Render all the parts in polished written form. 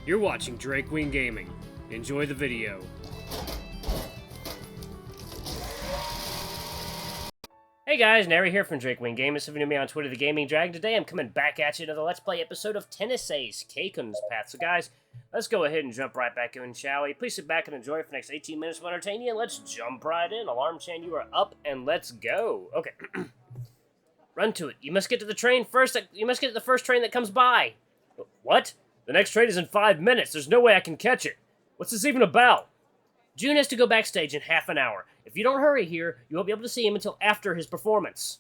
You're watching Kei-kun Gaming. Enjoy the video. Hey guys, Nary here from Kei-kun Gaming. If you know me on Twitter, The Gaming Dragon. Today I'm coming back at you another Let's Play episode of Tennis Ace, Kei-kun's Path. So guys, let's go ahead and jump right back in, shall we? Please sit back and enjoy for the next 18 minutes of entertaining, and let's jump right in. Alarm chain, you are up, and let's go. Okay. Run to it. You must get to the train first. You must get to the first train that comes by. What? The next train is in 5 minutes. There's no way I can catch it. What's this even about? June has to go backstage in half an hour. If you don't hurry here, you won't be able to see him until after his performance.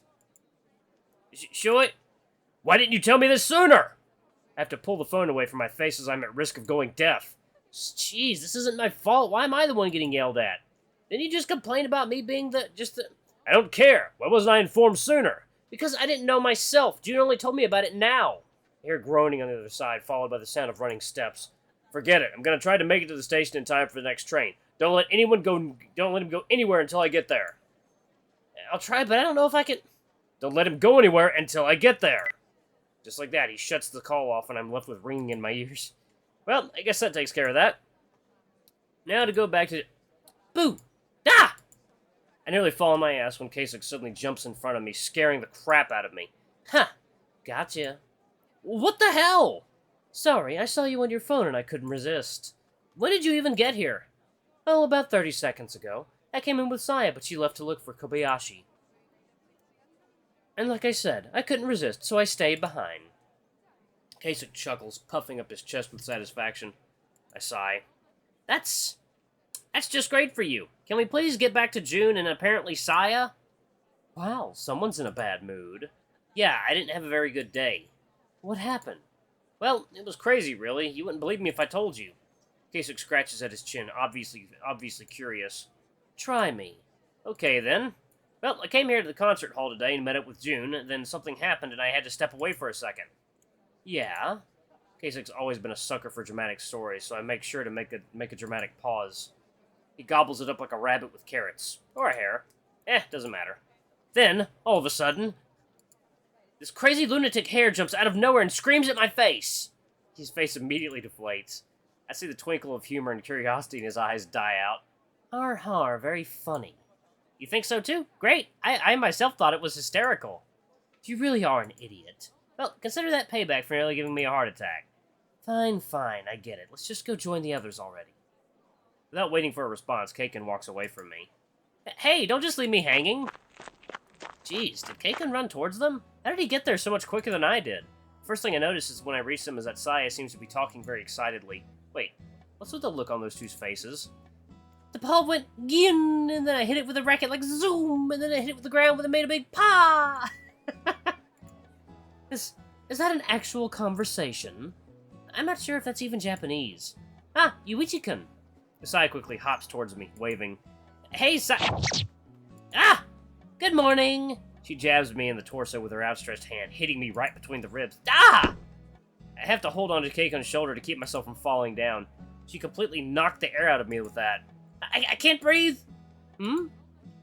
Sure? Why didn't you tell me this sooner? I have to pull the phone away from my face as I'm at risk of going deaf. Jeez, this isn't my fault. Why am I the one getting yelled at? Didn't you just complain about me being the... I don't care. Why wasn't I informed sooner? Because I didn't know myself. June only told me about it now. I hear groaning on the other side, followed by the sound of running steps. Forget it. I'm going to try to make it to the station in time for the next train. Don't let him go anywhere until I get there. I'll try, but I don't know if I can... Don't let him go anywhere until I get there. Just like that, he shuts the call off and I'm left with ringing in my ears. Well, I guess that takes care of that. Now to go back to... Boo! Ah! I nearly fall on my ass when Keisuke suddenly jumps in front of me, scaring the crap out of me. Huh. Gotcha. What the hell? Sorry, I saw you on your phone and I couldn't resist. When did you even get here? Oh, about 30 seconds ago. I came in with Saya, but she left to look for Kobayashi. And like I said, I couldn't resist, so I stayed behind. Keisuke chuckles, puffing up his chest with satisfaction. I sigh. That's just great for you. Can we please get back to June and apparently Saya? Wow, someone's in a bad mood. Yeah, I didn't have a very good day. What happened? Well, it was crazy, really. You wouldn't believe me if I told you. Keisuke scratches at his chin, obviously curious. Try me. Okay, then. Well, I came here to the concert hall today and met up with June, then something happened and I had to step away for a second. Yeah? Keisuke's always been a sucker for dramatic stories, so I make sure to make a dramatic pause. He gobbles it up like a rabbit with carrots. Or a hare. Doesn't matter. Then, all of a sudden... This crazy lunatic hare jumps out of nowhere and screams at my face! His face immediately deflates. I see the twinkle of humor and curiosity in his eyes die out. Har, very funny. You think so too? Great! I myself thought it was hysterical. You really are an idiot. Well, consider that payback for nearly giving me a heart attack. Fine, I get it. Let's just go join the others already. Without waiting for a response, Kei-kun walks away from me. Hey, don't just leave me hanging! Jeez, did Kei-kun run towards them? How did he get there so much quicker than I did? First thing I notice is when I reach them is that Saya seems to be talking very excitedly. Wait, what's with the look on those two's faces? The ball went gin, and then I hit it with a racket like zoom, and then I hit it with the ground when it made a big pa! Is that an actual conversation? I'm not sure if that's even Japanese. Ah, Yuichi-kun. Saya quickly hops towards me, waving. Hey, Saya! Ah! Good morning! She jabs me in the torso with her outstretched hand, hitting me right between the ribs. Ah! I have to hold onto Kei-kun's shoulder to keep myself from falling down. She completely knocked the air out of me with that. I can't breathe! Hmm?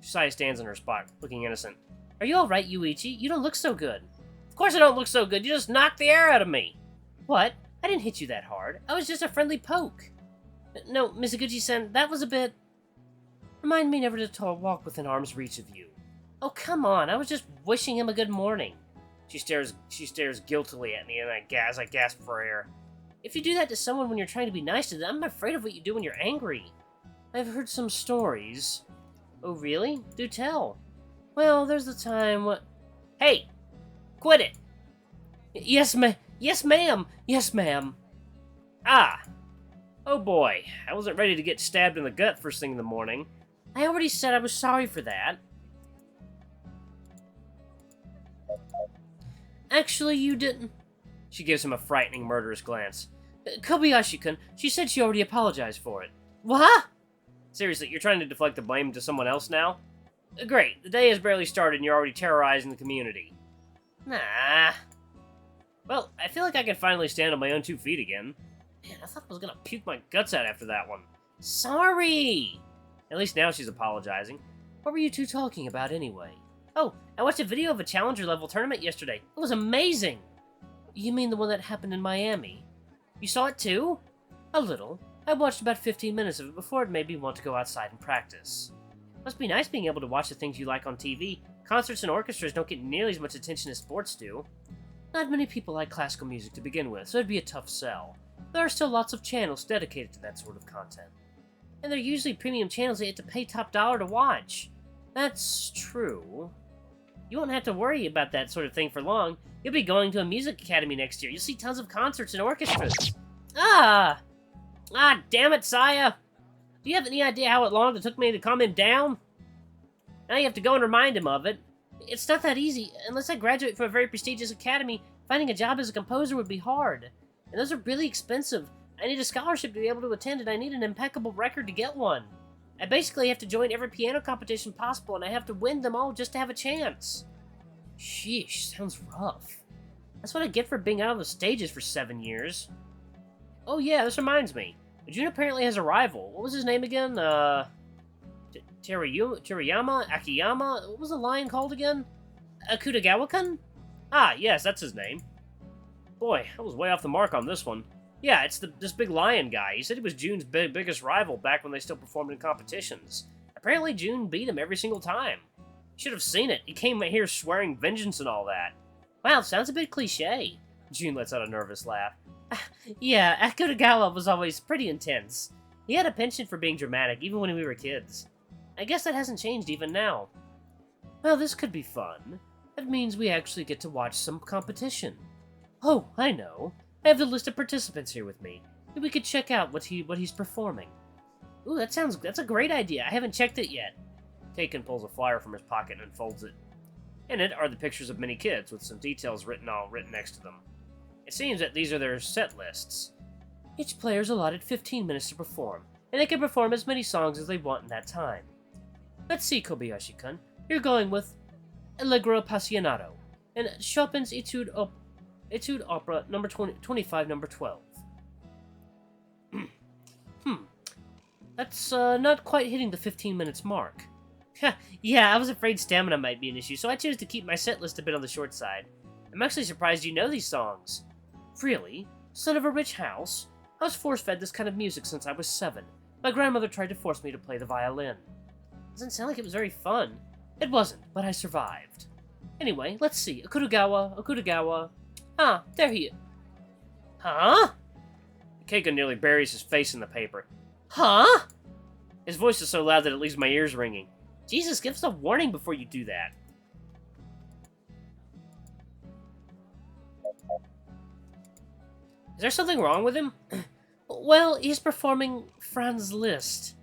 Saya stands in her spot, looking innocent. Are you alright, Yuichi? You don't look so good. Of course I don't look so good, you just knocked the air out of me! What? I didn't hit you that hard. I was just a friendly poke. No, Mizuguchi-san, that was a bit... Remind me never to walk within arm's reach of you. Oh, come on, I was just wishing him a good morning. She stares guiltily at me, and I gasp for air. If you do that to someone when you're trying to be nice to them, I'm afraid of what you do when you're angry. I've heard some stories. Oh, really? Do tell. Well, there's the time what... Hey! Quit it! Yes, ma'am! Yes, ma'am! Yes, ma'am! Ah! Oh boy, I wasn't ready to get stabbed in the gut first thing in the morning. I already said I was sorry for that. Actually, you didn't. She gives him a frightening, murderous glance. Kobayashi-kun, she said she already apologized for it. What? Seriously, you're trying to deflect the blame to someone else now? Great, the day has barely started and you're already terrorizing the community. Nah. Well, I feel like I can finally stand on my own 2 feet again. Man, I thought I was gonna puke my guts out after that one. Sorry! At least now she's apologizing. What were you two talking about anyway? Oh, I watched a video of a Challenger-level tournament yesterday. It was amazing! You mean the one that happened in Miami? You saw it too? A little. I watched about 15 minutes of it before it made me want to go outside and practice. Must be nice being able to watch the things you like on TV. Concerts and orchestras don't get nearly as much attention as sports do. Not many people like classical music to begin with, so it'd be a tough sell. There are still lots of channels dedicated to that sort of content. And they're usually premium channels that you have to pay top dollar to watch. That's true. You won't have to worry about that sort of thing for long. You'll be going to a music academy next year. You'll see tons of concerts and orchestras. Damn it, Saya! Do you have any idea how long it took me to calm him down? Now you have to go and remind him of it. It's not that easy. Unless I graduate from a very prestigious academy, finding a job as a composer would be hard. And those are really expensive. I need a scholarship to be able to attend, and I need an impeccable record to get one. I basically have to join every piano competition possible, and I have to win them all just to have a chance. Sheesh, sounds rough. That's what I get for being out on the stages for 7 years. Oh yeah, this reminds me. Jun apparently has a rival. What was his name again? Teriyama? Akiyama? What was the lion called again? Akutagawa-kun? Ah, yes, that's his name. Boy, I was way off the mark on this one. Yeah, it's this big lion guy. He said he was Jun's biggest rival back when they still performed in competitions. Apparently Jun beat him every single time. Should have seen it. He came here swearing vengeance and all that. Wow, sounds a bit cliche. Jun lets out a nervous laugh. Yeah, Akutagawa was always pretty intense. He had a penchant for being dramatic, even when we were kids. I guess that hasn't changed even now. Well, this could be fun. That means we actually get to watch some competition. Oh, I know. I have the list of participants here with me. We could check out what he's performing. Ooh, that's a great idea. I haven't checked it yet. Kei-kun pulls a flyer from his pocket and folds it. In it are the pictures of many kids, with some details written next to them. It seems that these are their set lists. Each player is allotted 15 minutes to perform, and they can perform as many songs as they want in that time. Let's see, Kobayashi-kun. You're going with Allegro Appassionato, and Chopin's Etude Opera number 25, number 12. That's not quite hitting the 15 minutes mark. Yeah, I was afraid stamina might be an issue, so I chose to keep my set list a bit on the short side. I'm actually surprised you know these songs. Really? Son of a rich house? I was force-fed this kind of music since I was 7. My grandmother tried to force me to play the violin. Doesn't sound like it was very fun. It wasn't, but I survived. Anyway, let's see. Akutagawa. Ah, there he is. Huh? Kei-kun nearly buries his face in the paper. Huh? His voice is so loud that it leaves my ears ringing. Jesus, give us a warning before you do that. Is there something wrong with him? Well, he's performing Franz Liszt.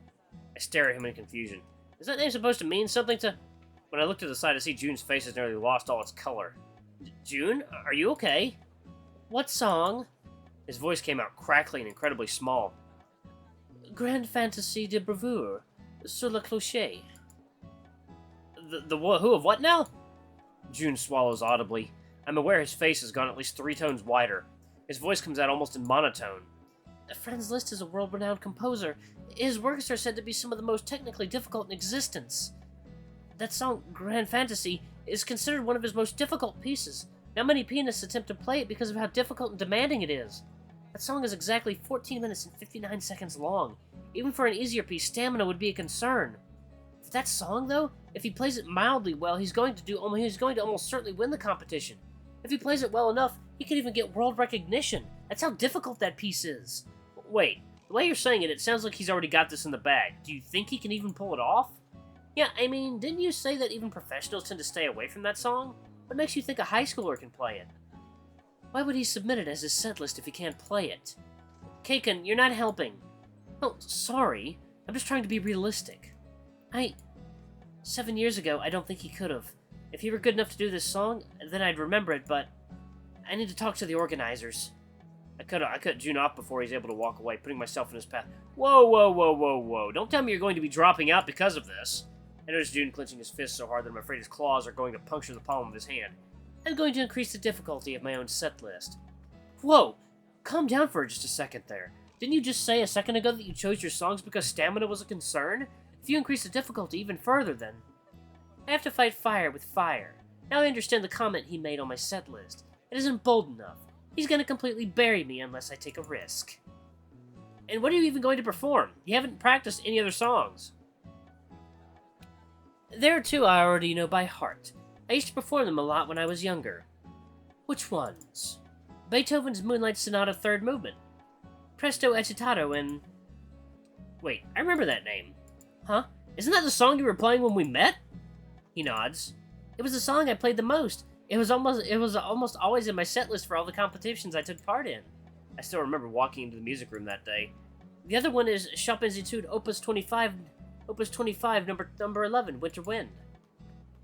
I stare at him in confusion. Is that name supposed to mean something to... When I look to the side, I see Jun's face has nearly lost all its color. Jun, are you okay? What song? His voice came out crackly and incredibly small. Grand Fantasy de Bravoure, sur le clocher. The who of what now? Jun swallows audibly. I'm aware his face has gone at least 3 tones wider. His voice comes out almost in monotone. Franz Liszt is a world-renowned composer. His works are said to be some of the most technically difficult in existence. That song, Grand Fantasy, is considered one of his most difficult pieces. Not many pianists attempt to play it because of how difficult and demanding it is. That song is exactly 14 minutes and 59 seconds long. Even for an easier piece, stamina would be a concern. For that song, though, if he plays it mildly well, he's going to almost certainly win the competition. If he plays it well enough, he could even get world recognition. That's how difficult that piece is. Wait, the way you're saying it, it sounds like he's already got this in the bag. Do you think he can even pull it off? Yeah, I mean, didn't you say that even professionals tend to stay away from that song? What makes you think a high schooler can play it? Why would he submit it as his set list if he can't play it? Kei-kun, you're not helping. Oh, sorry. I'm just trying to be realistic. 7 years ago, I don't think he could have. If he were good enough to do this song, then I'd remember it, but I need to talk to the organizers. I cut Jun off before he's able to walk away, putting myself in his path. Whoa. Don't tell me you're going to be dropping out because of this. I notice Jun clenching his fist so hard that I'm afraid his claws are going to puncture the palm of his hand. I'm going to increase the difficulty of my own set list. Whoa! Calm down for just a second there. Didn't you just say a second ago that you chose your songs because stamina was a concern? If you increase the difficulty even further, then... I have to fight fire with fire. Now I understand the comment he made on my set list. It isn't bold enough. He's gonna completely bury me unless I take a risk. And what are you even going to perform? You haven't practiced any other songs. There are two I already know by heart. I used to perform them a lot when I was younger. Which ones? Beethoven's Moonlight Sonata Third Movement. Presto Agitato and... Wait, I remember that name. Huh? Isn't that the song you were playing when we met? He nods. It was the song I played the most. It was almost always in my set list for all the competitions I took part in. I still remember walking into the music room that day. The other one is Chopin's Etude Opus 25, number 11, Winter Wind.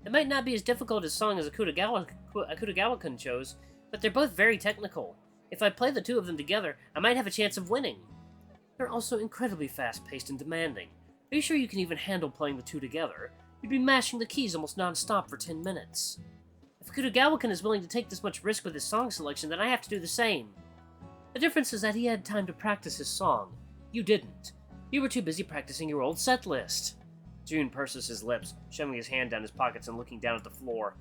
It might not be as difficult a song as Akutagawa-kun chose, but they're both very technical. If I play the two of them together, I might have a chance of winning. They're also incredibly fast-paced and demanding. Are you sure you can even handle playing the two together? You'd be mashing the keys almost non-stop for 10 minutes. If Akutagawa-kun is willing to take this much risk with his song selection, then I have to do the same. The difference is that he had time to practice his song. You didn't. You were too busy practicing your old set list. Jun purses his lips, shoving his hand down his pockets and looking down at the floor.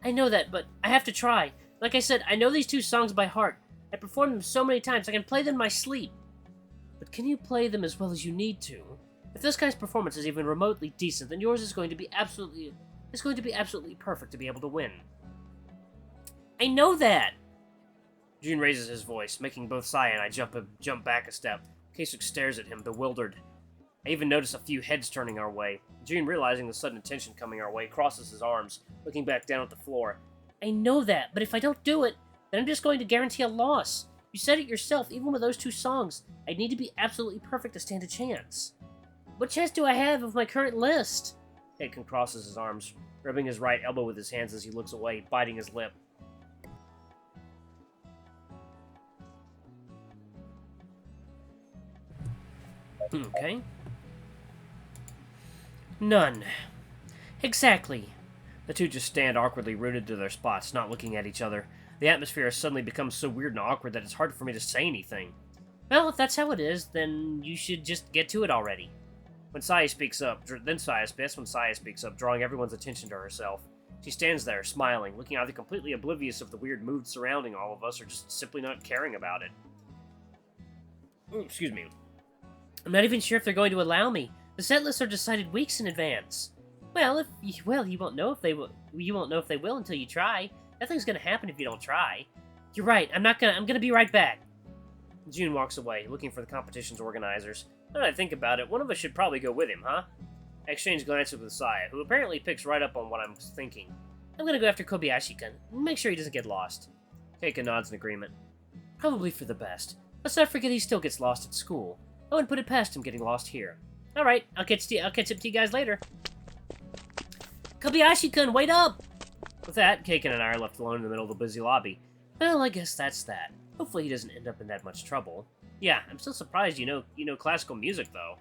I know that, but I have to try. Like I said, I know these two songs by heart. I performed them so many times I can play them in my sleep. But can you play them as well as you need to? If this guy's performance is even remotely decent, then yours is going to be absolutely perfect to be able to win. I know that! Jun raises his voice, making both Sai and I jump back a step. Keisuke stares at him, bewildered. I even notice a few heads turning our way. Jun, realizing the sudden attention coming our way, crosses his arms, looking back down at the floor. I know that, but if I don't do it, then I'm just going to guarantee a loss. You said it yourself, even with those two songs, I'd need to be absolutely perfect to stand a chance. What chance do I have of my current list? Kei-kun crosses his arms, rubbing his right elbow with his hands as he looks away, biting his lip. Okay. None. Exactly. The two just stand awkwardly rooted to their spots, not looking at each other. The atmosphere has suddenly become so weird and awkward that it's hard for me to say anything. Well, if that's how it is, then you should just get to it already. When Saya speaks up, drawing everyone's attention to herself. She stands there, smiling, looking either completely oblivious of the weird mood surrounding all of us or just simply not caring about it. Ooh, excuse me. I'm not even sure if they're going to allow me. The set lists are decided weeks in advance. Well, you won't know if they will. You won't know if they will until you try. Nothing's gonna happen if you don't try. You're right. I'm gonna be right back. Jun walks away, looking for the competition's organizers. Now that I think about it, one of us should probably go with him, huh? I exchange glances with Saya, who apparently picks right up on what I'm thinking. I'm gonna go after Kobayashi-kun, and make sure he doesn't get lost. Keika nods in agreement. Probably for the best. Let's not forget he still gets lost at school. I wouldn't put it past him getting lost here. Alright, I'll catch up to you guys later. Kobayashi-kun, wait up! With that, Kei-kun and I are left alone in the middle of the busy lobby. Well, I guess that's that. Hopefully he doesn't end up in that much trouble. Yeah, I'm still surprised you know classical music, though.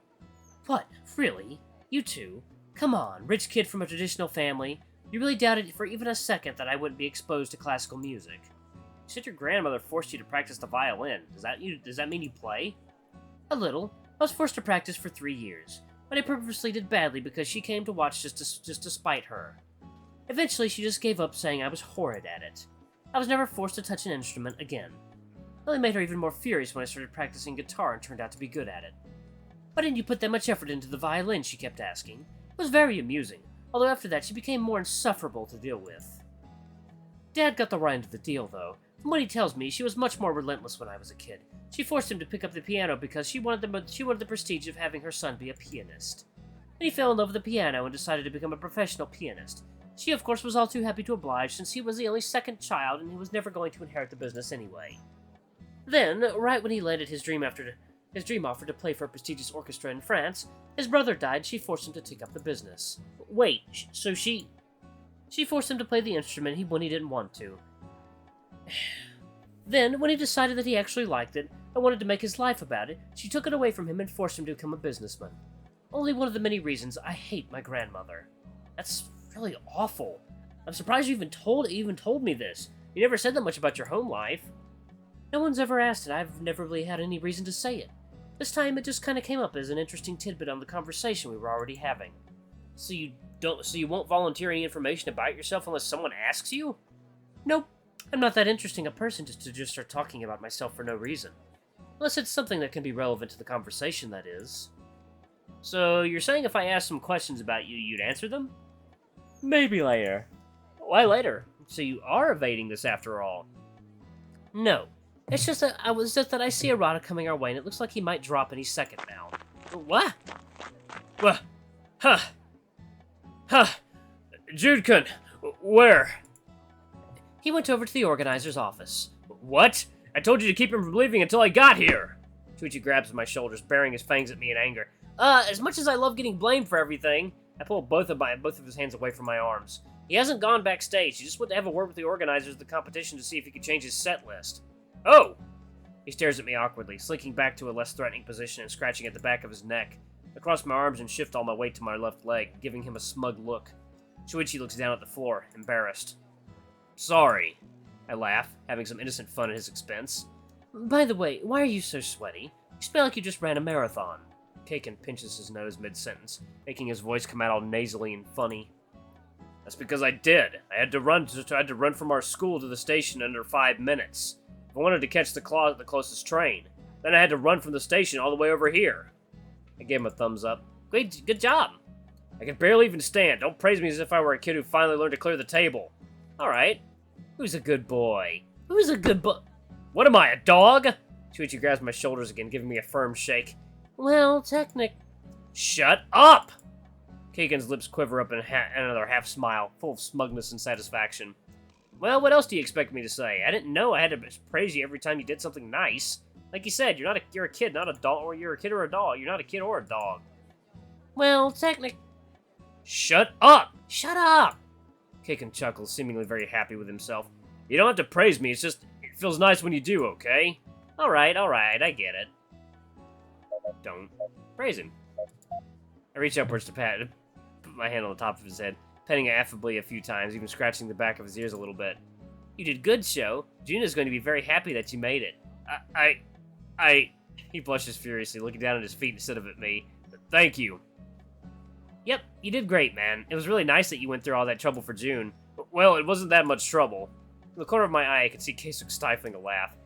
What? Really? You two? Come on, rich kid from a traditional family. You really doubted for even a second that I wouldn't be exposed to classical music. You said your grandmother forced you to practice the violin. Does that mean you play? A little. I was forced to practice for 3 years, but I purposely did badly because she came to watch just to spite her. Eventually, she just gave up, saying I was horrid at it. I was never forced to touch an instrument again. It only made her even more furious when I started practicing guitar and turned out to be good at it. Why didn't you put that much effort into the violin, she kept asking. It was very amusing, although after that she became more insufferable to deal with. Dad got the right end of the deal, though. From what he tells me, she was much more relentless when I was a kid. She forced him to pick up the piano because she wanted the prestige of having her son be a pianist. And he fell in love with the piano and decided to become a professional pianist. She, of course, was all too happy to oblige, since he was the only second child and he was never going to inherit the business anyway. Then, right when he landed his dream offer to play for a prestigious orchestra in France, his brother died. She forced him to take up the business. Wait, so she forced him to play the instrument when he didn't want to. Then, when he decided that he actually liked it and wanted to make his life about it, she took it away from him and forced him to become a businessman. Only one of the many reasons I hate my grandmother. That's really awful. I'm surprised you even told me this. You never said that much about your home life. No one's ever asked it. I've never really had any reason to say it. This time it just kind of came up as an interesting tidbit on the conversation we were already having. So you won't volunteer any information about yourself unless someone asks you? Nope. I'm not that interesting a person to just start talking about myself for no reason. Unless it's something that can be relevant to the conversation, that is. So, you're saying if I asked some questions about you, you'd answer them? Maybe later. Why later? So you are evading this after all? No. It's just that I see Arata coming our way, and it looks like he might drop any second now. What? What? Huh. Huh. Jude-kun, where? He went over to the organizer's office. What? I told you to keep him from leaving until I got here! Shuichi grabs my shoulders, baring his fangs at me in anger. As much as I love getting blamed for everything, I pull both of his hands away from my arms. He hasn't gone backstage. He just went to have a word with the organizers of the competition to see if he could change his set list. Oh! He stares at me awkwardly, slinking back to a less threatening position and scratching at the back of his neck. I cross my arms and shift all my weight to my left leg, giving him a smug look. Shuichi looks down at the floor, embarrassed. Sorry. I laugh, having some innocent fun at his expense. By the way, why are you so sweaty? You smell like you just ran a marathon. Kei-kun pinches his nose mid-sentence, making his voice come out all nasally and funny. That's because I did. I had to run from our school to the station under 5 minutes. If I wanted to catch the closest train, then I had to run from the station all the way over here. I gave him a thumbs up. Great, good job. I can barely even stand. Don't praise me as if I were a kid who finally learned to clear the table. Alright. Who's a good boy? Who's a good boy? What am I, a dog? Shuichi grabs my shoulders again, giving me a firm shake. Shut up! Kei-kun's lips quiver up in another half-smile, full of smugness and satisfaction. Well, what else do you expect me to say? I didn't know I had to praise you every time you did something nice. Like you said, you're a kid, not a dog, or you're a kid or a dog. You're not a kid or a dog. Shut up! Shut up! Kei-kun chuckles, seemingly very happy with himself. You don't have to praise me, it's just, it feels nice when you do, okay? Alright, I get it. Don't praise him. I reach upwards to put my hand on the top of his head, petting affably a few times, even scratching the back of his ears a little bit. You did good, Sho. Juna's going to be very happy that you made it. He blushes furiously, looking down at his feet instead of at me. Thank you. Yep, you did great, man. It was really nice that you went through all that trouble for June. Well, it wasn't that much trouble. In the corner of my eye, I could see Keisuke stifling a laugh.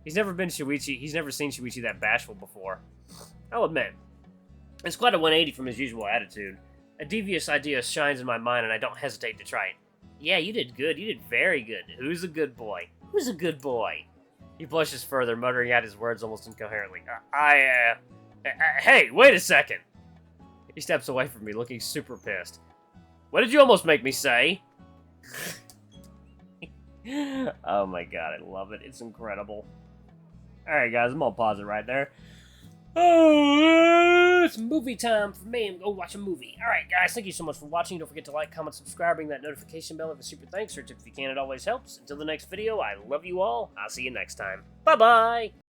He's never seen Shuichi that bashful before. I'll admit, it's quite a 180 from his usual attitude. A devious idea shines in my mind, and I don't hesitate to try it. Yeah, you did good. You did very good. Who's a good boy? Who's a good boy? He blushes further, muttering out his words almost incoherently. Hey, wait a second! He steps away from me, looking super pissed. What did you almost make me say? Oh my god, I love it. It's incredible. Alright guys, I'm gonna pause it right there. Oh, it's movie time for me. I'm gonna go watch a movie. Alright guys, thank you so much for watching. Don't forget to like, comment, subscribe, ring that notification bell. Have a super thanks, or tip if you can, it always helps. Until the next video, I love you all. I'll see you next time. Bye-bye!